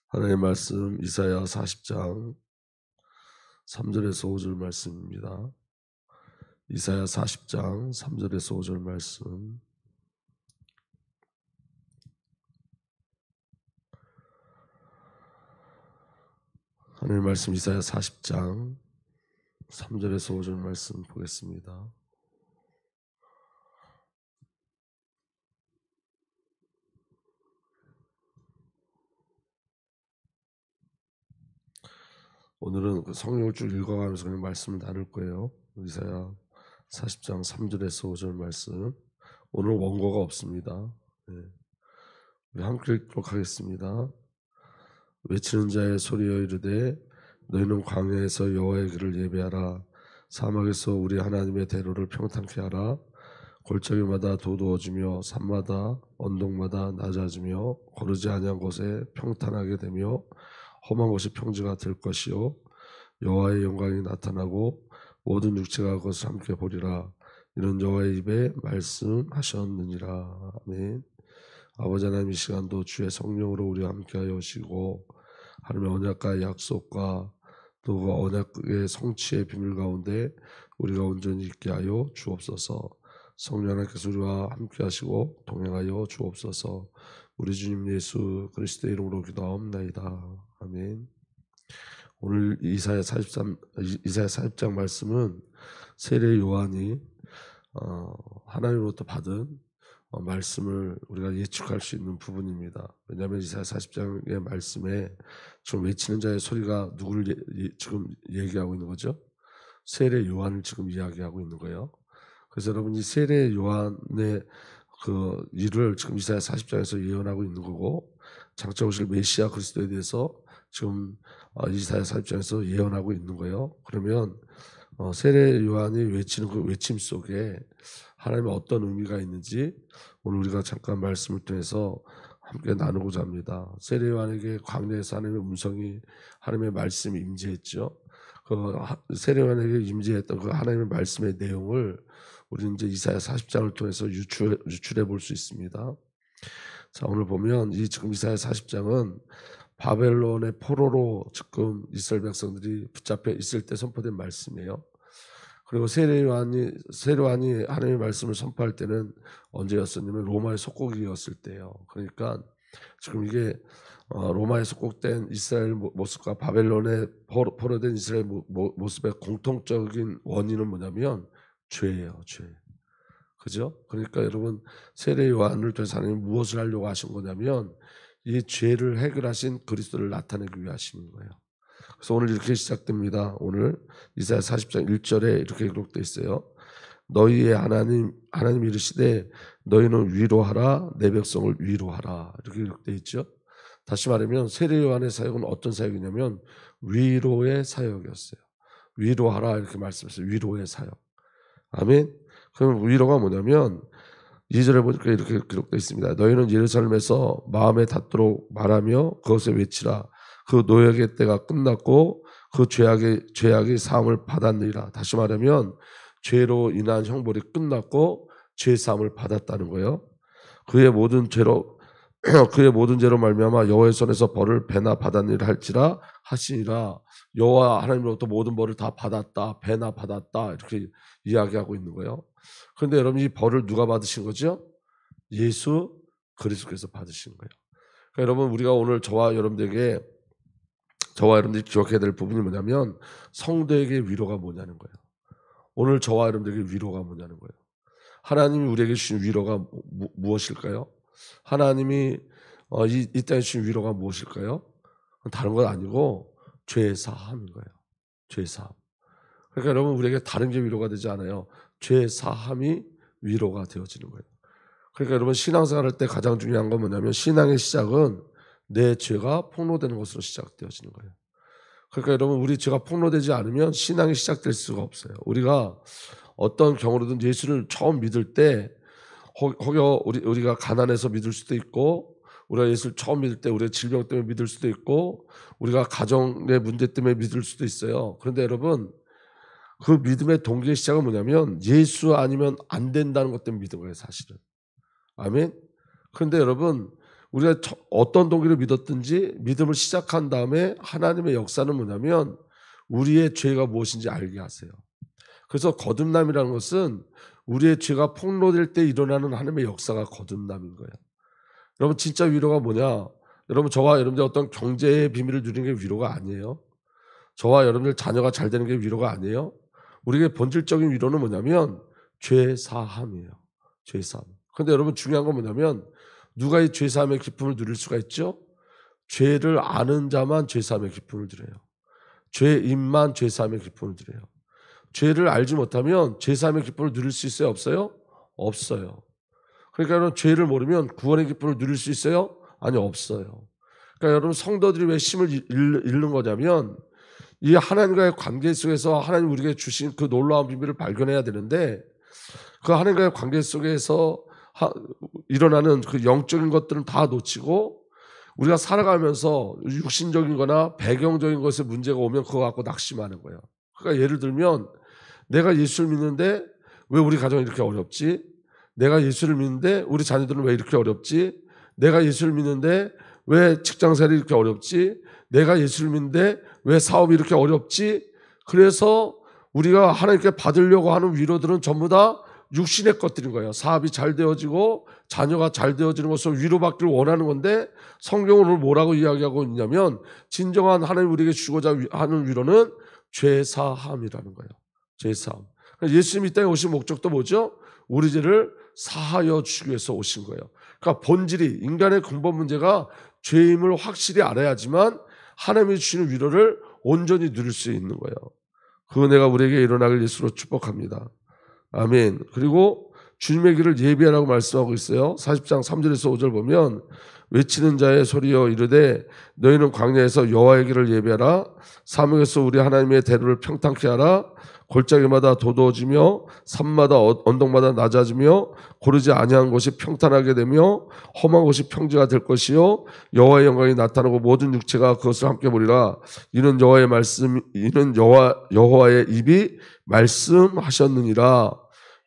하나님의 말씀 이사야 40장 3절에서 5절 말씀입니다. 이사야 40장 3절에서 5절 말씀. 하나님의 말씀 이사야 40장 3절에서 5절 말씀 보겠습니다. 오늘은 성경을 쭉 읽어가면서 그냥 말씀을 나눌 거예요. 이사야 40장 3절에서 5절 말씀. 오늘 원고가 없습니다. 우리 함께 읽도록 하겠습니다. 외치는 자의 소리여 이르되 너희는 광야에서 여호와의 길을 예배하라. 사막에서 우리 하나님의 대로를 평탄케 하라. 골짜기마다 도두어지며 산마다 언덕마다 낮아지며 거르지 아니한 곳에 평탄하게 되며 험한 곳이 평지가 될 것이요 여호와의 영광이 나타나고 모든 육체가 그것을 함께 보리라. 이런 여호와의 입에 말씀하셨느니라. 아멘. 아버지 하나님, 이 시간도 주의 성령으로 우리와 함께하여 오시고 하나님의 언약과의 약속과 또 그 언약의 성취의 비밀 가운데 우리가 온전히 있게 하여 주옵소서. 성령 하나님께서 우리와 함께하시고 동행하여 주옵소서. 우리 주님 예수 그리스도의 이름으로 기도하옵나이다. 아멘. 오늘 이사야 40장 말씀은 세례 요한이 하나님으로부터 받은 말씀을 우리가 예측할 수 있는 부분입니다. 왜냐하면 이사야 40장의 말씀에 지금 외치는 자의 소리가 누구를 지금 얘기하고 있는 거죠? 세례 요한을 지금 이야기하고 있는 거예요. 그래서 여러분, 이 세례 요한의 그 일을 지금 이사야 40장에서 예언하고 있는 거고, 장차 오실 메시아 그리스도에 대해서 지금 이사야 40장에서 예언하고 있는 거예요. 그러면 세례 요한이 외치는 그 외침 속에 하나님의 어떤 의미가 있는지 오늘 우리가 잠깐 말씀을 통해서 함께 나누고자 합니다. 세례 요한에게 광야에서 하나님의 음성이, 하나님의 말씀이 임재했죠. 그 세례 요한에게 임재했던 그 하나님의 말씀의 내용을 우리는 이제 이사야 40장을 통해서 유출해 볼 수 있습니다. 자, 오늘 보면 이 지금 이사야 40장은 바벨론의 포로로 지금 이스라엘 백성들이 붙잡혀 있을 때 선포된 말씀이에요. 그리고 세례 요한이 하나님의 말씀을 선포할 때는 언제였었냐면 로마의 속국이었을 때예요. 그러니까 지금 이게 로마에 속국된 이스라엘 모습과 바벨론에 포로된 이스라엘 모습의 공통적인 원인은 뭐냐면 죄예요, 죄. 그죠? 그러니까 여러분, 세례 요한을 통해서 하나님 무엇을 하려고 하신 거냐면 이 죄를 해결하신 그리스도를 나타내기 위해 하신 거예요. 그래서 오늘 이렇게 시작됩니다. 오늘 이사야 40장 1절에 이렇게 기록되어 있어요. 너희의 하나님 이르시되 너희는 위로하라, 내 백성을 위로하라. 이렇게 기록되어 있죠. 다시 말하면 세례 요한의 사역은 어떤 사역이냐면 위로의 사역이었어요. 위로하라 이렇게 말씀했어요. 위로의 사역. 아멘. 그럼 위로가 뭐냐면 2절에 보니까 이렇게 기록되어 있습니다. 너희는 예루살렘에서 마음에 닿도록 말하며 그것을 외치라. 그 노역의 때가 끝났고 그 죄악의 사함을 받았느니라. 다시 말하면 죄로 인한 형벌이 끝났고 죄 사함을 받았다는 거예요. 그의 모든 죄로 말미암아 여호와의 손에서 벌을 배나 받았느니라 할지라 하시니라. 여호와 하나님으로부터 모든 벌을 다 받았다, 배나 받았다 이렇게 이야기하고 있는 거예요. 그런데 여러분, 이 벌을 누가 받으신 거죠? 예수 그리스도께서 받으신 거예요. 그러니까 여러분, 우리가 오늘 저와 여러분들이 기억해야 될 부분이 뭐냐면 성도에게 위로가 뭐냐는 거예요. 오늘 저와 여러분들에게 위로가 뭐냐는 거예요. 하나님이 우리에게 주신 위로가 무엇일까요? 하나님이 이 땅에 주신 위로가 무엇일까요? 다른 건 아니고 죄 사함인 거예요. 죄 사함. 그러니까 여러분, 우리에게 다른 게 위로가 되지 않아요. 죄 사함이 위로가 되어지는 거예요. 그러니까 여러분, 신앙생활 할 때 가장 중요한 건 뭐냐면 신앙의 시작은 내 죄가 폭로되는 것으로 시작되어지는 거예요. 그러니까 여러분, 우리 죄가 폭로되지 않으면 신앙이 시작될 수가 없어요. 우리가 어떤 경우로든 예수를 처음 믿을 때 혹여 우리가 가난해서 믿을 수도 있고, 우리가 예수를 처음 믿을 때 우리가 질병 때문에 믿을 수도 있고, 우리가 가정의 문제 때문에 믿을 수도 있어요. 그런데 여러분, 그 믿음의 동기의 시작은 뭐냐면 예수 아니면 안 된다는 것 때문에 믿은 거예요, 사실은. 아멘. 그런데 여러분, 우리가 어떤 동기를 믿었든지 믿음을 시작한 다음에 하나님의 역사는 뭐냐면 우리의 죄가 무엇인지 알게 하세요. 그래서 거듭남이라는 것은 우리의 죄가 폭로될 때 일어나는 하나님의 역사가 거듭남인 거예요. 여러분 진짜 위로가 뭐냐? 여러분 저와 여러분들 어떤 경제의 비밀을 누리는 게 위로가 아니에요. 저와 여러분들 자녀가 잘 되는 게 위로가 아니에요. 우리에게 본질적인 위로는 뭐냐면 죄사함이에요. 죄사함. 그런데 여러분 중요한 건 뭐냐면 누가 이 죄사함의 기쁨을 누릴 수가 있죠? 죄를 아는 자만 죄사함의 기쁨을 누려요. 죄인만 죄사함의 기쁨을 누려요. 죄를 알지 못하면 죄사함의 기쁨을 누릴 수 있어요? 없어요? 없어요. 그러니까 여러분 죄를 모르면 구원의 기쁨을 누릴 수 있어요? 아니 없어요. 그러니까 여러분 성도들이 왜 힘을 잃는 거냐면 이 하나님과의 관계 속에서 하나님 우리에게 주신 그 놀라운 비밀을 발견해야 되는데 그 하나님과의 관계 속에서 일어나는 그 영적인 것들은 다 놓치고 우리가 살아가면서 육신적인 거나 배경적인 것에 문제가 오면 그거 갖고 낙심하는 거예요. 그러니까 예를 들면 내가 예수를 믿는데 왜 우리 가정이 이렇게 어렵지? 내가 예수를 믿는데 우리 자녀들은 왜 이렇게 어렵지? 내가 예수를 믿는데 왜 직장생활이 이렇게 어렵지? 내가 예수를 믿는데 왜 사업이 이렇게 어렵지? 그래서 우리가 하나님께 받으려고 하는 위로들은 전부 다 육신의 것들인 거예요. 사업이 잘 되어지고 자녀가 잘 되어지는 것으로 위로받기를 원하는 건데 성경은 오늘 뭐라고 이야기하고 있냐면 진정한 하나님 우리에게 주고자 하는 위로는 죄사함이라는 거예요. 죄사함. 예수님이 이 땅에 오신 목적도 뭐죠? 우리 죄를 사하여 주기 위해서 오신 거예요. 그러니까 본질이 인간의 근본 문제가 죄임을 확실히 알아야지만 하나님이 주시는 위로를 온전히 누릴 수 있는 거예요. 그 은혜가 우리에게 일어나길 예수로 축복합니다. 아멘. 그리고 주님의 길을 예비하라고 말씀하고 있어요. 40장 3절에서 5절 보면 외치는 자의 소리여 이르되 너희는 광야에서 여호와의 길을 예비하라. 사막에서 우리 하나님의 대로를 평탄케 하라. 골짜기마다 도도해지며 산마다 언덕마다 낮아지며 고르지 아니한 곳이 평탄하게 되며 험한 곳이 평지가 될 것이요 여호와의 영광이 나타나고 모든 육체가 그것을 함께 보리라. 이는 여호와의 말씀, 이는 여호와의 입이 말씀하셨느니라.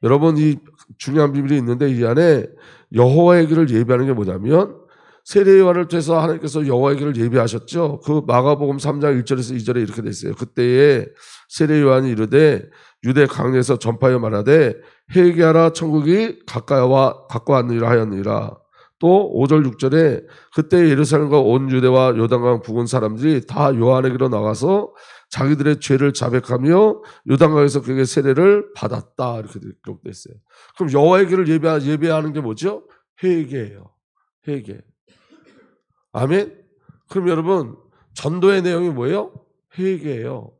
여러분 이 중요한 비밀이 있는데 이 안에 여호와의 길을 예비하는 게 뭐냐면 세례 요한을 통해서 하나님께서 여호와의 길을 예비하셨죠. 그 마가복음 3장 1절에서 2절에 이렇게 돼 있어요. 그때에 세례 요한이 이르되 유대 강야에서 전파하여 말하되 회개하라 천국이 가까웠느니라 하였느니라. 또 5절 6절에 그때 예루살렘과 온 유대와 요단강 부근 사람들이 다 요한에게로 나가서 자기들의 죄를 자백하며 요단강에서 그에게 세례를 받았다. 이렇게 기록되어 있어요. 그럼 여호와의 길을 예배하는 게 뭐죠? 회개예요. 회개. 아멘. 그럼 여러분 전도의 내용이 뭐예요? 회개예요.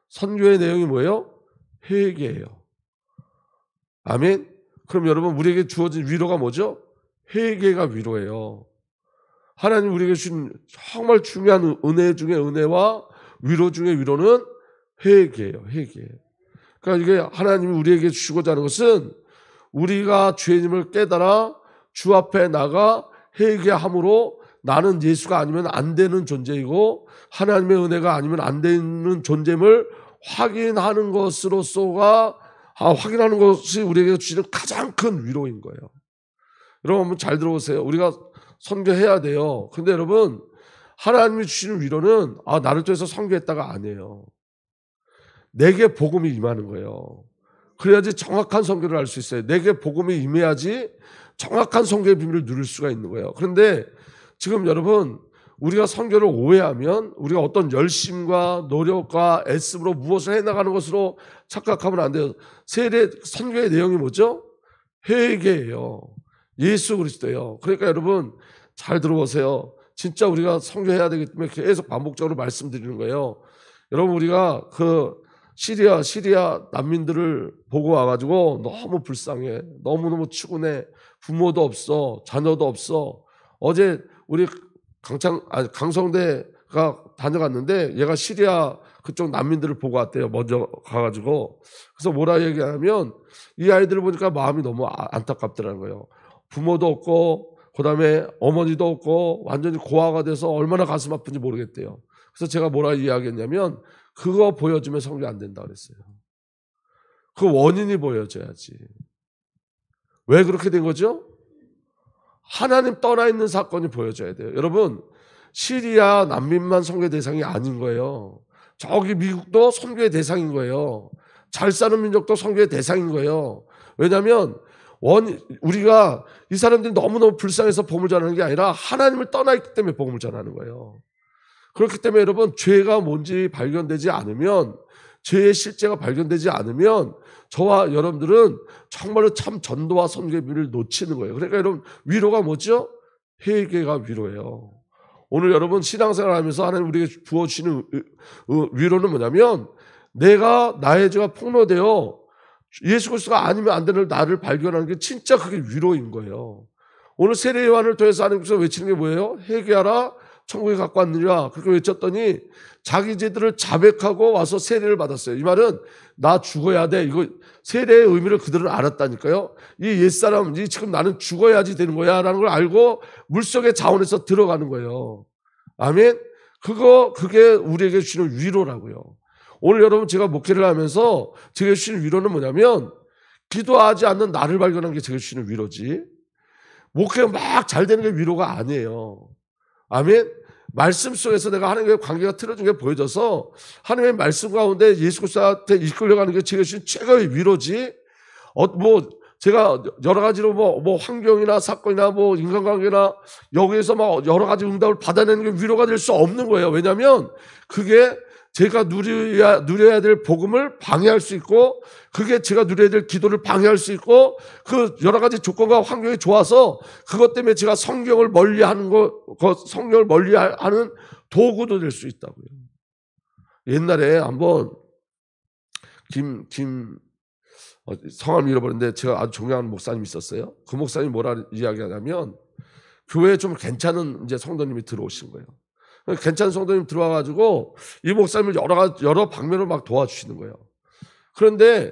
선교의 내용이 뭐예요? 회개예요. 아멘. 그럼 여러분 우리에게 주어진 위로가 뭐죠? 회개가 위로예요. 하나님 우리에게 주신 정말 중요한 은혜 중에 은혜와 위로 중에 위로는 회개예요. 회개. 그러니까 이게 하나님이 우리에게 주시고자 하는 것은 우리가 죄인임을 깨달아 주 앞에 나가 회개함으로 나는 예수가 아니면 안 되는 존재이고 하나님의 은혜가 아니면 안 되는 존재임을 확인하는 것으로서가 확인하는 것이 우리에게 주시는 가장 큰 위로인 거예요. 여러분 한번 잘 들어보세요. 우리가 선교해야 돼요. 근데 여러분 하나님이 주시는 위로는 나를 통해서 선교했다가 아니에요. 내게 복음이 임하는 거예요. 그래야지 정확한 선교를 할 수 있어요. 내게 복음이 임해야지 정확한 선교의 비밀을 누릴 수가 있는 거예요. 그런데 지금 여러분 우리가 선교를 오해하면 우리가 어떤 열심과 노력과 애씀으로 무엇을 해나가는 것으로 착각하면 안 돼요. 세례 선교의 내용이 뭐죠? 회개예요. 예수 그리스도예요. 그러니까 여러분 잘 들어보세요. 진짜 우리가 선교해야 되기 때문에 계속 반복적으로 말씀드리는 거예요. 여러분 우리가 그 시리아 난민들을 보고 와가지고 너무 불쌍해. 너무너무 추운해. 부모도 없어. 자녀도 없어. 어제 우리 강성대가 다녀갔는데 얘가 시리아 그쪽 난민들을 보고 왔대요. 먼저 가가지고. 그래서 뭐라 얘기하냐면 이 아이들을 보니까 마음이 너무 안타깝더라는 거예요. 부모도 없고 그다음에 어머니도 없고 완전히 고아가 돼서 얼마나 가슴 아픈지 모르겠대요. 그래서 제가 뭐라 이야기했냐면 그거 보여주면 선교 안 된다 그랬어요. 그 원인이 보여져야지. 왜 그렇게 된 거죠? 하나님 떠나 있는 사건이 보여져야 돼요. 여러분, 시리아 난민만 선교의 대상이 아닌 거예요. 저기 미국도 선교의 대상인 거예요. 잘 사는 민족도 선교의 대상인 거예요. 왜냐하면 우리가 이 사람들이 너무너무 불쌍해서 복음을 전하는 게 아니라 하나님을 떠나 있기 때문에 복음을 전하는 거예요. 그렇기 때문에 여러분, 죄가 뭔지 발견되지 않으면, 죄의 실제가 발견되지 않으면 저와 여러분들은 정말로 참 전도와 선교의 비밀을 놓치는 거예요. 그러니까 여러분, 위로가 뭐죠? 회개가 위로예요. 오늘 여러분 신앙생활 하면서 하나님 우리에게 부어주시는 위로는 뭐냐면, 내가 나의 죄가 폭로되어 예수 그리스도가 아니면 안 되는 나를 발견하는 게 진짜 그게 위로인 거예요. 오늘 세례 요한을 통해서 하나님께서 외치는 게 뭐예요? 회개하라, 천국에 갖고 왔느니라. 그렇게 외쳤더니 자기 죄들을 자백하고 와서 세례를 받았어요. 이 말은 나 죽어야 돼. 이거 세례의 의미를 그들은 알았다니까요. 이 옛사람, 지금 나는 죽어야지 되는 거야 라는 걸 알고 물속의 자원에서 들어가는 거예요. 아멘. 그게 우리에게 주시는 위로라고요. 오늘 여러분, 제가 목회를 하면서 제게 주시는 위로는 뭐냐면, 기도하지 않는 나를 발견한 게 제게 주시는 위로지, 목회가 막 잘 되는 게 위로가 아니에요. 아멘. 말씀 속에서 내가 하나님과의 관계가 틀어진 게 보여져서 하나님의 말씀 가운데 예수 그리스도한테 이끌려가는 게 제가 주신 최고의 위로지, 제가 여러 가지로 환경이나 사건이나 인간관계나 여기에서 막 여러 가지 응답을 받아내는 게 위로가 될 수 없는 거예요. 왜냐하면 그게 제가 누려야 될 복음을 방해할 수 있고, 그게 제가 누려야 될 기도를 방해할 수 있고, 그 여러 가지 조건과 환경이 좋아서 그것 때문에 제가 성경을 멀리하는 성경을 멀리하는 도구도 될 수 있다고요. 옛날에 한번 성함 잃어버렸는데 제가 아주 존경하는 목사님이 있었어요. 그 목사님이 뭐라 이야기하냐면, 교회에 좀 괜찮은 이제 성도님이 들어오신 거예요. 괜찮은 성도님 들어와가지고 이 목사님을 여러 방면으로 막 도와주시는 거예요. 그런데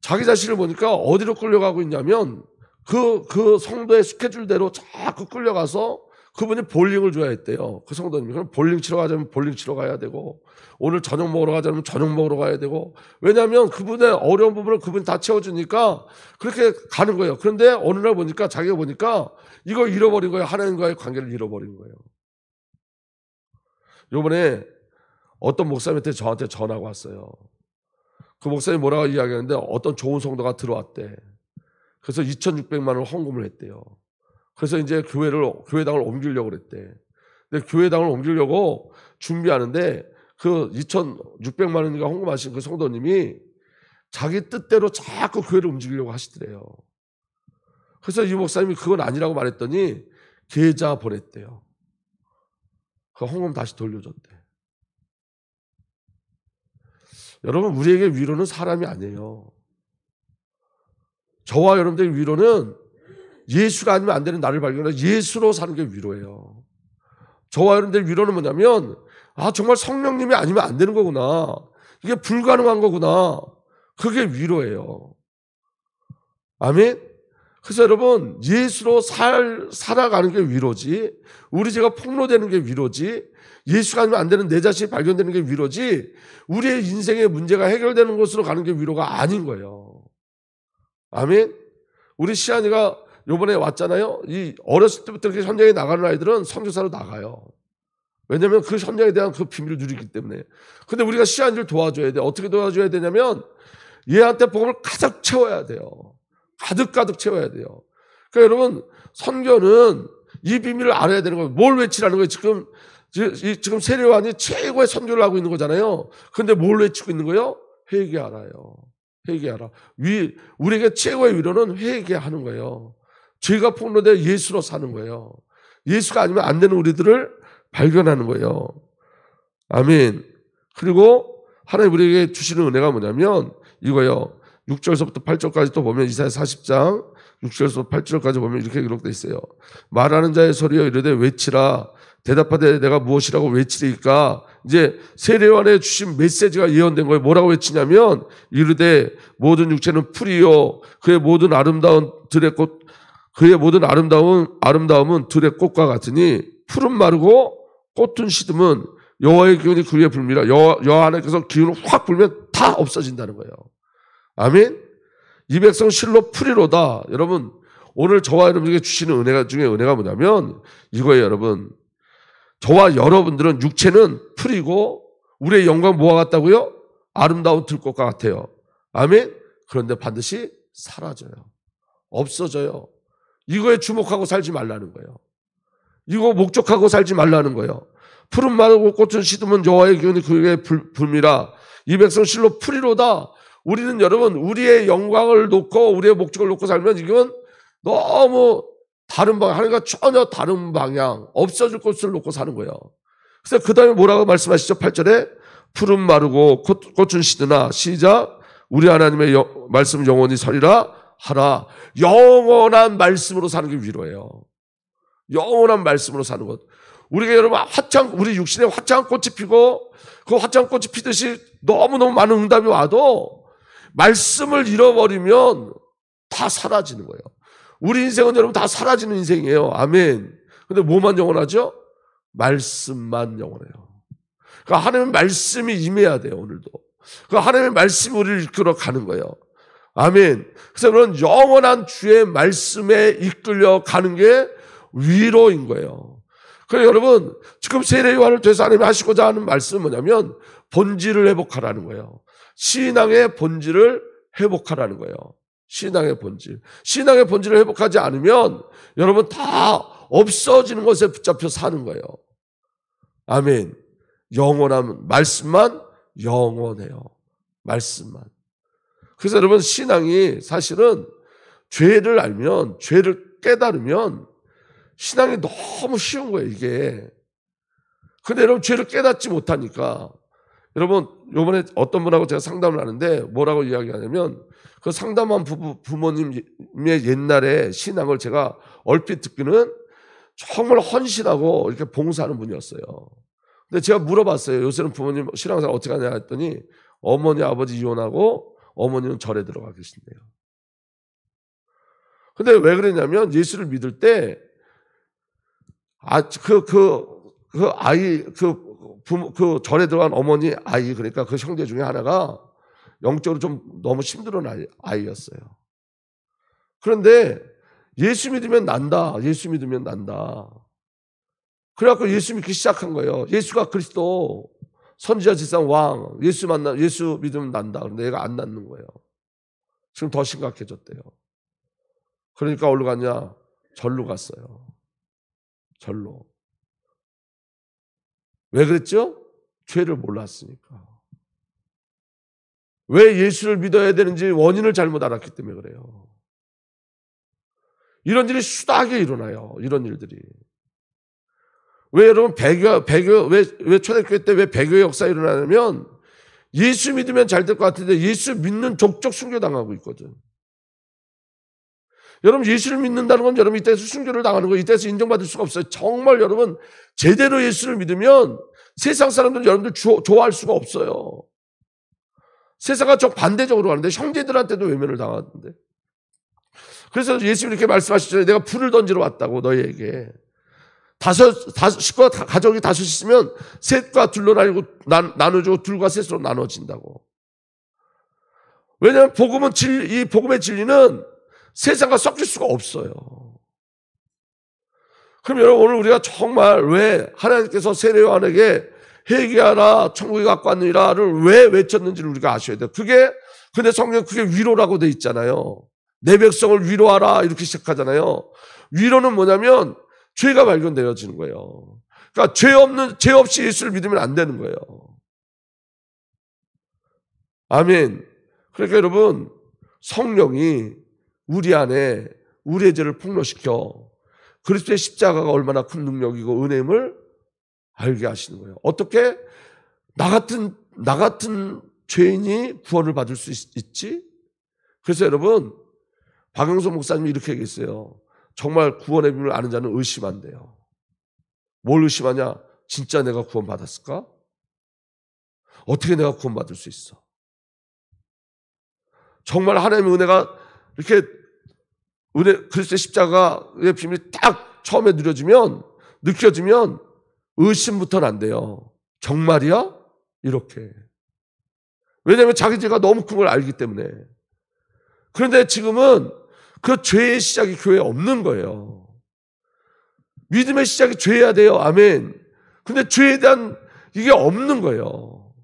자기 자신을 보니까 어디로 끌려가고 있냐면, 그 성도의 스케줄대로 자꾸 끌려가서 그분이 볼링을 좋아했대요. 그 성도님이. 그럼 볼링 치러 가자면 볼링 치러 가야 되고, 오늘 저녁 먹으러 가자면 저녁 먹으러 가야 되고, 왜냐하면 그분의 어려운 부분을 그분이 다 채워주니까 그렇게 가는 거예요. 그런데 어느 날 보니까 자기가 보니까 이걸 잃어버린 거예요. 하나님과의 관계를 잃어버린 거예요. 요번에 어떤 목사님한테 저한테 전화가 왔어요. 그 목사님이 뭐라고 이야기하는데, 어떤 좋은 성도가 들어왔대. 그래서 2,600만 원을 헌금을 했대요. 그래서 이제 교회당을 옮기려고 그랬대. 근데 교회당을 옮기려고 준비하는데 그 2,600만 원인가 헌금하신 그 성도님이 자기 뜻대로 자꾸 교회를 움직이려고 하시더래요. 그래서 이 목사님이 그건 아니라고 말했더니 계좌 보냈대요. 그 헌금 다시 돌려줬대. 여러분, 우리에게 위로는 사람이 아니에요. 저와 여러분들의 위로는 예수가 아니면 안 되는 나를 발견해서 예수로 사는 게 위로예요. 저와 여러분들의 위로는 뭐냐면, 정말 성령님이 아니면 안 되는 거구나, 이게 불가능한 거구나, 그게 위로예요. 아멘. 그래서 여러분, 예수로 살아가는 게 위로지, 우리 죄가 폭로되는 게 위로지, 예수가 아니면 안 되는 내 자신이 발견되는 게 위로지, 우리의 인생의 문제가 해결되는 곳으로 가는 게 위로가 아닌 거예요. 아멘. 우리 시안이가 요번에 왔잖아요. 이 어렸을 때부터 이렇게 현장에 나가는 아이들은 선교사로 나가요. 왜냐하면 그 현장에 대한 그 비밀을 누리기 때문에. 근데 우리가 시안이를 도와줘야 돼. 어떻게 도와줘야 되냐면, 얘한테 복음을 가득 채워야 돼요. 가득 채워야 돼요. 그러니까 여러분, 선교는 이 비밀을 알아야 되는 거예요. 뭘 외치라는 거예요? 지금 세례 요한이 최고의 선교를 하고 있는 거잖아요. 근데 뭘 외치고 있는 거예요? 회개하라요. 회개하라. 우리에게 최고의 위로는 회개하는 거예요. 죄가 폭로되어 예수로 사는 거예요. 예수가 아니면 안 되는 우리들을 발견하는 거예요. 아멘. 그리고 하나님 우리에게 주시는 은혜가 뭐냐면 이거예요. 6절서부터 8절까지 또 보면, 이사야 40장 6절에서 8절까지 보면 이렇게 기록되어 있어요. 말하는 자의 소리여 이르되 외치라. 대답하되 내가 무엇이라고 외치리까. 이제 세례 요한에 주신 메시지가 예언된 거예요. 뭐라고 외치냐면, 이르되 모든 육체는 풀이요 그의 모든 아름다운 들의 꽃, 그의 모든 아름다움은 들의 꽃과 같으니 풀은 마르고 꽃은 시듬은 여호와의 기운이 그 위에 불미라. 여호와 하나님께서 기운을 확 불면 다 없어진다는 거예요. 아멘. 이 백성 실로 풀이로다. 여러분, 오늘 저와 여러분에게 주시는 은혜가 중에 은혜가 뭐냐면 이거예요, 여러분. 저와 여러분들은 육체는 풀이고 우리의 영광 뭐와 같다고요? 아름다운 들꽃과 같아요. 아멘? 그런데 반드시 사라져요. 없어져요. 이거에 주목하고 살지 말라는 거예요. 이거 목적하고 살지 말라는 거예요. 푸른 마르고 꽃은 시드면 여호와의 기운이 그에게 불미라. 이 백성 실로 풀이로다. 우리는 여러분 우리의 영광을 놓고 우리의 목적을 놓고 살면 이건 너무 다른 방향, 하나님과 전혀 다른 방향, 없어질 것을 놓고 사는 거예요. 그래서 그 다음에 뭐라고 말씀하시죠? 8절에 푸른 마르고 꽃은 시드나 시작 우리 하나님의 말씀 영원히 서리라 하라. 영원한 말씀으로 사는 게 위로예요. 영원한 말씀으로 사는 것. 우리가 여러분 우리 육신에 화창한 꽃이 피고 그 화창한 꽃이 피듯이 너무너무 많은 응답이 와도 말씀을 잃어버리면 다 사라지는 거예요. 우리 인생은 여러분 다 사라지는 인생이에요. 아멘. 근데 뭐만 영원하죠? 말씀만 영원해요. 그러니까 하나님의 말씀이 임해야 돼요, 오늘도. 그러니까 하나님의 말씀이 우리를 이끌어 가는 거예요. 아멘. 그래서 그런 영원한 주의 말씀에 이끌려 가는 게 위로인 거예요. 그래서 여러분, 지금 세례 요한을 통해서 하나님이 하시고자 하는 말씀은 뭐냐면 본질을 회복하라는 거예요. 신앙의 본질을 회복하라는 거예요. 신앙의 본질. 신앙의 본질을 회복하지 않으면 여러분 다 없어지는 것에 붙잡혀 사는 거예요. 아멘. 영원한 말씀만 영원해요. 말씀만. 그래서 여러분 신앙이 사실은 죄를 알면, 죄를 깨달으면 신앙이 너무 쉬운 거예요, 이게. 근데 여러분 죄를 깨닫지 못하니까 여러분 요번에 어떤 분하고 제가 상담을 하는데 뭐라고 이야기하냐면 그 상담한 부모님의 옛날에 신앙을 제가 얼핏 듣기는 정말 헌신하고 이렇게 봉사하는 분이었어요. 근데 제가 물어봤어요. 요새는 부모님 신앙생활 어떻게 하냐 했더니 어머니 아버지 이혼하고 어머니는 절에 들어가 계신대요. 근데 왜 그러냐면 예수를 믿을 때 그 절에 들어간 어머니 아이, 그러니까 그 형제 중에 하나가 영적으로 좀 너무 힘들은 아이였어요. 그런데 예수 믿으면 난다. 예수 믿으면 난다. 그래갖고 예수 믿기 시작한 거예요. 예수가 그리스도, 선지자 지상 왕, 예수 믿으면 난다. 그런데 얘가 안 낫는 거예요. 지금 더 심각해졌대요. 그러니까 어디로 갔냐? 절로 갔어요. 절로. 왜 그랬죠? 죄를 몰랐으니까. 왜 예수를 믿어야 되는지 원인을 잘못 알았기 때문에 그래요. 이런 일이 수다하게 일어나요. 이런 일들이. 왜 여러분 왜 초대교회 때 왜 배교의 역사 일어나냐면 예수 믿으면 잘 될 것 같은데 예수 믿는 족족 순교당하고 있거든. 여러분 예수를 믿는다는 건 여러분 이때에서 순교를 당하는 거예요. 이때에서 인정받을 수가 없어요. 정말 여러분 제대로 예수를 믿으면 세상 사람들은 여러분들 좋아할 수가 없어요. 세상과 정반대적으로 가는데 형제들한테도 외면을 당하는데. 그래서 예수님이 이렇게 말씀하시잖아요. 내가 불을 던지러 왔다고 너희에게. 식구가 가족이 다섯 있으면 셋과 둘로 나눠주고 둘과 셋으로 나눠진다고. 왜냐하면 이 복음의 진리는 세상과 섞일 수가 없어요. 그럼 여러분 오늘 우리가 정말 왜 하나님께서 세례 요한에게 회개하라 천국에 갖고 왔느니라를 왜 외쳤는지를 우리가 아셔야 돼요. 근데 성경 그게 위로라고 돼 있잖아요. 내 백성을 위로하라 이렇게 시작하잖아요. 위로는 뭐냐면 죄가 발견되어지는 거예요. 그러니까 죄 없이 예수를 믿으면 안 되는 거예요. 아멘. 그러니까 여러분 성령이 우리 안에 우리의 죄를 폭로시켜 그리스도의 십자가가 얼마나 큰 능력이고 은혜임을 알게 하시는 거예요. 어떻게 나 같은 죄인이 구원을 받을 수 있지? 그래서 여러분 박영선 목사님이 이렇게 얘기했어요. 정말 구원의 비밀을 아는 자는 의심한대요. 뭘 의심하냐? 진짜 내가 구원 받았을까? 어떻게 내가 구원 받을 수 있어? 정말 하나님의 은혜가 이렇게 그리스도의 십자가의 비밀이 딱 처음에 느껴지면 의심부터는 안 돼요. 정말이야? 이렇게. 왜냐하면 자기 죄가 너무 큰 걸 알기 때문에. 그런데 지금은 그 죄의 시작이 교회에 없는 거예요. 믿음의 시작이 죄여야 돼요. 아멘. 근데 죄에 대한 이게 없는 거예요.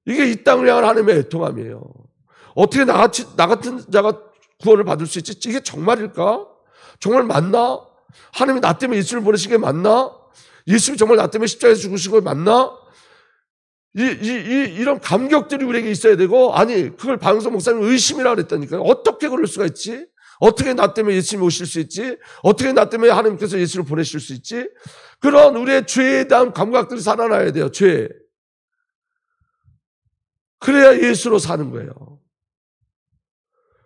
이게 이 땅을 향한 하나님의 애통함이에요. 어떻게 나 같은 자가 구원을 받을 수 있지? 이게 정말일까? 정말 맞나? 하나님이 나 때문에 예수를 보내신 게 맞나? 예수님이 정말 나 때문에 십자가에서 죽으신 거 맞나? 이런 감격들이 우리에게 있어야 되고, 아니, 그걸 박영선 목사님이 의심이라고 그랬다니까요. 어떻게 그럴 수가 있지? 어떻게 나 때문에 예수님이 오실 수 있지? 어떻게 나 때문에 하나님께서 예수를 보내실 수 있지? 그런 우리의 죄에 대한 감각들이 살아나야 돼요, 죄. 그래야 예수로 사는 거예요.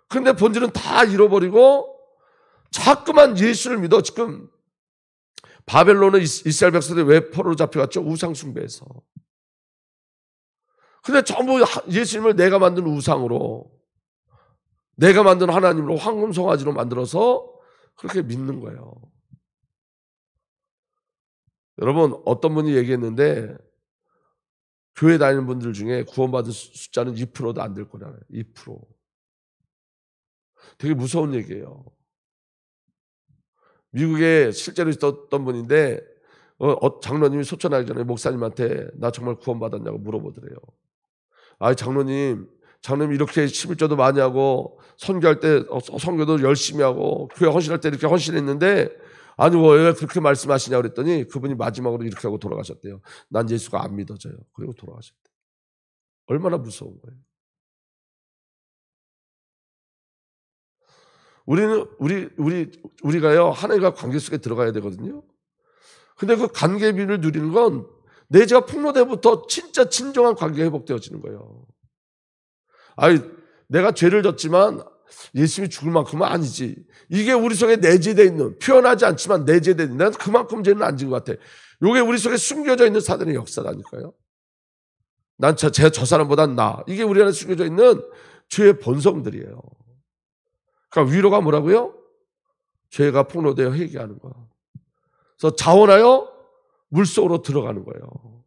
그런데 본질은 다 잃어버리고 자꾸만 예수를 믿어. 지금 바벨론은 이스라엘 백성들이 왜 포로로 잡혀갔죠? 우상숭배에서. 근데 전부 예수님을 내가 만든 우상으로, 내가 만든 하나님으로 황금송아지로 만들어서 그렇게 믿는 거예요. 여러분, 어떤 분이 얘기했는데 교회 다니는 분들 중에 구원받은 숫자는 2%도 안 될 거잖아요. 2%. 되게 무서운 얘기예요. 미국에 실제로 있었던 분인데 장로님이 소천하기 전에 목사님한테 나 정말 구원받았냐고 물어보더래요. 아이 장로님 이렇게 11조도 많이 하고 선교할 때 선교도 열심히 하고 교회 헌신할 때 이렇게 헌신했는데 아니 왜 그렇게 말씀하시냐고 그랬더니 그분이 마지막으로 이렇게 하고 돌아가셨대요. 난 예수가 안 믿어져요. 그리고 돌아가셨대요. 얼마나 무서운 거예요. 우리가요 하나님과 관계 속에 들어가야 되거든요. 근데 그 관계비를 누리는 건 내 죄가 폭로되부터 진짜 진정한 관계가 회복되어지는 거예요. 아니 내가 죄를 졌지만 예수님이 죽을 만큼은 아니지. 이게 우리 속에 내재되어 있는, 표현하지 않지만 내재되어 있는, 난 그만큼 죄는 안 진 것 같아. 이게 우리 속에 숨겨져 있는 사단의 역사라니까요. 난 저 사람보단 나. 이게 우리 안에 숨겨져 있는 죄의 본성들이에요. 그러니까 위로가 뭐라고요? 죄가 폭로되어 회개하는 거야. 그래서 자원하여 물속으로 들어가는 거예요.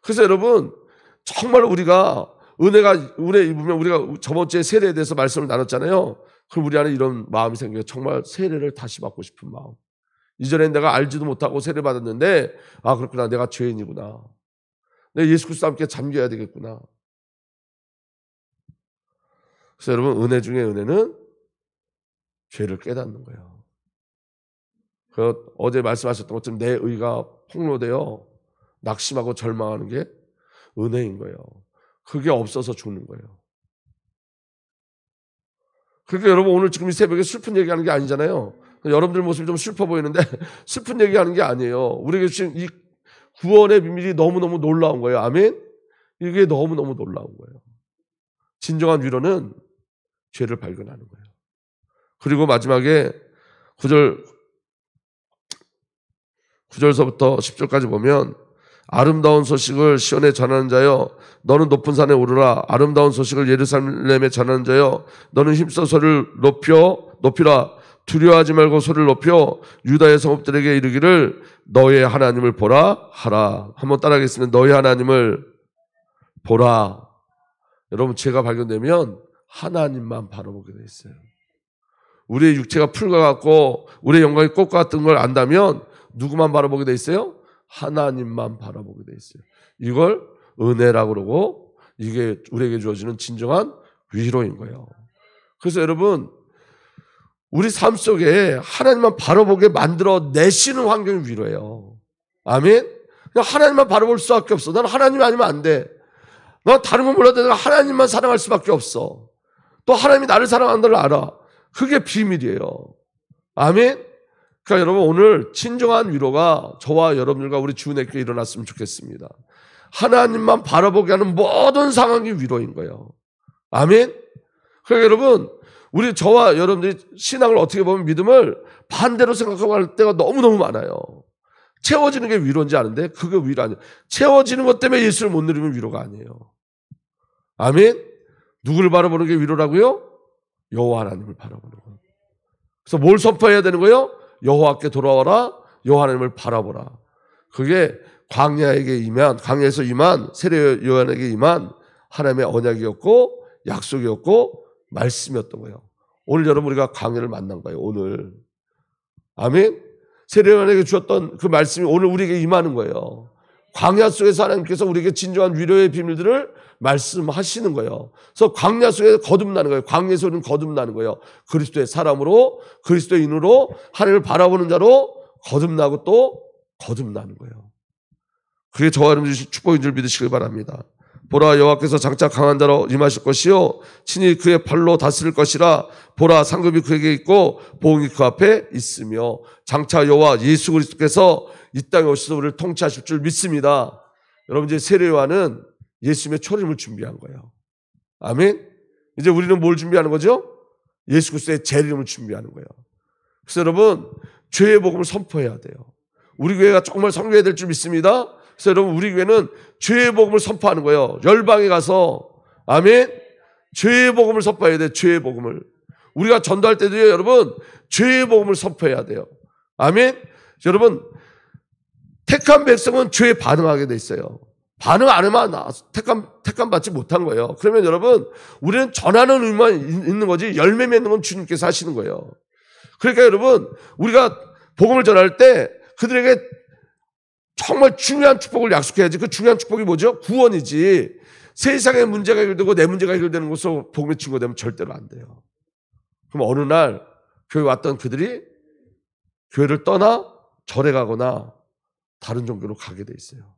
그래서 여러분 정말 우리가 은혜가 우리에 입으면 우리가 저번 주에 세례에 대해서 말씀을 나눴잖아요. 그럼 우리 안에 이런 마음이 생겨요. 정말 세례를 다시 받고 싶은 마음. 이전엔 내가 알지도 못하고 세례 받았는데 아 그렇구나 내가 죄인이구나. 내가 예수 그리스도와 함께 잠겨야 되겠구나. 그래서 여러분 은혜 중에 은혜는 죄를 깨닫는 거예요. 어제 말씀하셨던 것처럼 내 의가 폭로되어 낙심하고 절망하는 게 은혜인 거예요. 그게 없어서 죽는 거예요. 그러니까 여러분 오늘 지금 이 새벽에 슬픈 얘기하는 게 아니잖아요. 여러분들 모습이 좀 슬퍼 보이는데 슬픈 얘기하는 게 아니에요. 우리에게 주신 이 구원의 비밀이 너무너무 놀라운 거예요. 아멘? 이게 너무너무 놀라운 거예요. 진정한 위로는 죄를 발견하는 거예요. 그리고 마지막에 9절서부터 10절까지 보면 아름다운 소식을 시온에 전하는 자여 너는 높은 산에 오르라. 아름다운 소식을 예루살렘에 전하는 자여 너는 힘써 소리를 높이라. 두려워하지 말고 소리를 높여 유다의 성읍들에게 이르기를 너의 하나님을 보라 하라. 한번 따라하겠습니다. 너의 하나님을 보라. 여러분 죄가 발견되면 하나님만 바라보게 돼 있어요. 우리의 육체가 풀과 같고 우리의 영광이 꽃과 같은 걸 안다면 누구만 바라보게 돼 있어요? 하나님만 바라보게 돼 있어요. 이걸 은혜라고 그러고 이게 우리에게 주어지는 진정한 위로인 거예요. 그래서 여러분 우리 삶 속에 하나님만 바라보게 만들어 내시는 환경이 위로예요. 아멘? 그냥 하나님만 바라볼 수밖에 없어. 난 하나님 아니면 안 돼. 난 다른 건 몰라도 내가 하나님만 사랑할 수밖에 없어. 또 하나님이 나를 사랑한다는 걸 알아. 그게 비밀이에요. 아멘? 그러니까 여러분 오늘 진정한 위로가 저와 여러분들과 우리 주은혜께 일어났으면 좋겠습니다. 하나님만 바라보게 하는 모든 상황이 위로인 거예요. 아멘? 그러니까 여러분 우리 저와 여러분들이 신앙을 어떻게 보면 믿음을 반대로 생각하고 할 때가 너무너무 많아요. 채워지는 게 위로인지 아는데 그게 위로 아니에요. 채워지는 것 때문에 예수를 못 누리면 위로가 아니에요. 아멘? 누구를 바라보는 게 위로라고요? 여호와 하나님을 바라보는 거예요. 그래서 뭘 선포해야 되는 거예요? 여호와께 돌아와라. 여호와 하나님을 바라보라. 그게 광야에서 임한 세례 요한에게 임한 하나님의 언약이었고 약속이었고 말씀이었던 거예요. 오늘 여러분 우리가 광야를 만난 거예요. 오늘. 아멘. 세례요한에게 주었던 그 말씀이 오늘 우리에게 임하는 거예요. 광야 속에서 하나님께서 우리에게 진정한 위로의 비밀들을 말씀하시는 거예요. 그래서 광야 속에 거듭나는 거예요. 광야에서 우리는 거듭나는 거예요. 그리스도의 사람으로, 그리스도인으로, 하나님을 바라보는 자로 거듭나고 또 거듭나는 거예요. 그게 저와 여러분 주신 축복인 줄 믿으시길 바랍니다. 보라, 여호와께서 장차 강한 자로 임하실 것이요 친히 그의 발로 다스릴 것이라. 보라, 상급이 그에게 있고 보응이 그 앞에 있으며. 장차 여호와 예수 그리스도께서 이 땅에 오셔서 우리를 통치하실 줄 믿습니다. 여러분, 이제 세례요한은 예수님의 초림을 준비한 거예요. 아멘. 이제 우리는 뭘 준비하는 거죠? 예수 그리스도의 재림을 준비하는 거예요. 그래서 여러분, 죄의 복음을 선포해야 돼요. 우리 교회가 정말 선교해야 될 줄 믿습니다. 그래서 여러분, 우리 교회는 죄의 복음을 선포하는 거예요. 열방에 가서. 아멘. 죄의 복음을 선포해야 돼요. 죄의 복음을. 우리가 전도할 때도요, 여러분, 죄의 복음을 선포해야 돼요. 아멘. 여러분, 택한 백성은 죄에 반응하게 돼 있어요. 반응 안 하면 택함 받지 못한 거예요. 그러면 여러분, 우리는 전하는 의무만 있는 거지 열매 맺는 건 주님께서 하시는 거예요. 그러니까 여러분, 우리가 복음을 전할 때 그들에게 정말 중요한 축복을 약속해야지. 그 중요한 축복이 뭐죠? 구원이지. 세상의 문제가 해결되고 내 문제가 해결되는 곳으로 복음의 친구가 되면 절대로 안 돼요. 그럼 어느 날 교회 왔던 그들이 교회를 떠나 절에 가거나 다른 종교로 가게 돼 있어요.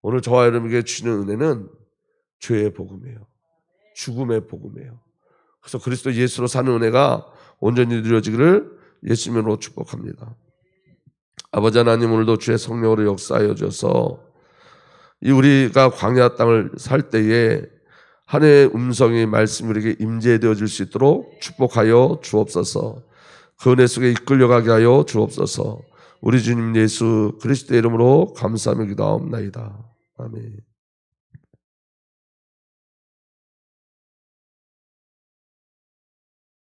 오늘 저와 여러분에게 주시는 은혜는 죄의 복음이에요. 죽음의 복음이에요. 그래서 그리스도 예수로 사는 은혜가 온전히 누려지기를 예수님으로 축복합니다. 아버지 하나님, 오늘도 주의 성령으로 역사하여 주셔서 이 우리가 광야 땅을 살 때에 하나님의 음성이 말씀이 우리에게 임재되어질 수 있도록 축복하여 주옵소서. 그 은혜 속에 이끌려가게 하여 주옵소서. 우리 주님 예수 그리스도의 이름으로 감사하며 기도하옵나이다. 아멘.